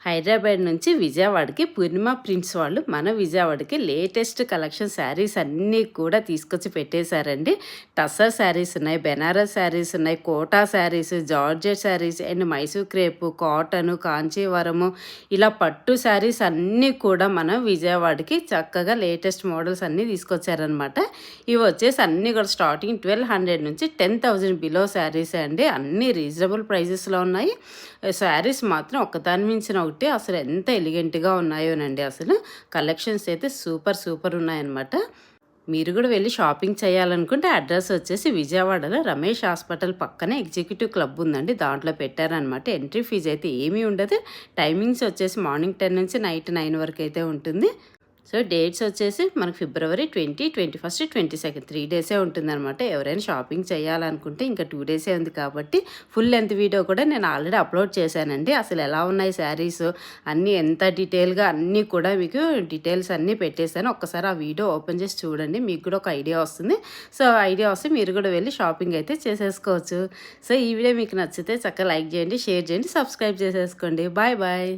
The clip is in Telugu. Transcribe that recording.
హైదరాబాద్ నుంచి విజయవాడకి పూర్ణిమ ప్రింట్స్ వాళ్ళు మన విజయవాడకి లేటెస్ట్ కలెక్షన్ శారీస్ అన్నీ కూడా తీసుకొచ్చి పెట్టేశారండి. టస్సర్ శారీస్ ఉన్నాయి, బెనారస్ శారీస్ ఉన్నాయి, Kota saris, georgette saris and Mysore crepe, cotton, Kanchivaram ఇలా పట్టు శారీస్ అన్నీ కూడా మన విజయవాడకి చక్కగా లేటెస్ట్ మోడల్స్ అన్నీ తీసుకొచ్చారనమాట. ఇవి వచ్చేసి అన్నీ కూడా స్టార్టింగ్ 1200 నుంచి 10,000 బిలో శారీస్ అండి. అన్నీ రీజనబుల్ ప్రైజెస్లో ఉన్నాయి. శారీస్ మాత్రం ఒకదాని మించిన ఒకటి అసలు ఎంత ఎలిగెంట్గా ఉన్నాయోనండి. అసలు కలెక్షన్స్ అయితే సూపర్ ఉన్నాయన్నమాట. మీరు కూడా వెళ్ళి షాపింగ్ చేయాలనుకుంటే అడ్రస్ వచ్చేసి విజయవాడలో రమేష్ హాస్పిటల్ పక్కనే ఎగ్జిక్యూటివ్ క్లబ్ ఉందండి, దాంట్లో పెట్టారనమాట. ఎంట్రీ ఫీజు అయితే ఏమీ ఉండదు. టైమింగ్స్ వచ్చేసి మార్నింగ్ 10 నుంచి నైట్ 9 వరకు అయితే ఉంటుంది. సో డేట్స్ వచ్చేసి మనకు ఫిబ్రవరి 20, 21, 22 3 డేసే ఉంటుందన్నమాట. ఎవరైనా షాపింగ్ చేయాలనుకుంటే ఇంకా 2 డేసే ఉంది కాబట్టి ఫుల్ లెంత్ వీడియో కూడా నేను ఆల్రెడీ అప్లోడ్ చేశానండి. అసలు ఎలా ఉన్నాయి శారీస్ అన్నీ ఎంత డీటెయిల్గా అన్నీ కూడా మీకు డీటెయిల్స్ అన్నీ పెట్టేశాను. ఒక్కసారి ఆ వీడియో ఓపెన్ చేసి చూడండి, మీకు కూడా ఒక ఐడియా వస్తుంది. సో ఐడియా వస్తే మీరు కూడా వెళ్ళి షాపింగ్ అయితే చేసేసుకోవచ్చు. సో ఈ వీడియో మీకు నచ్చితే చక్కగా లైక్ చేయండి, షేర్ చేయండి, సబ్స్క్రైబ్ చేసేసుకోండి. Bye bye.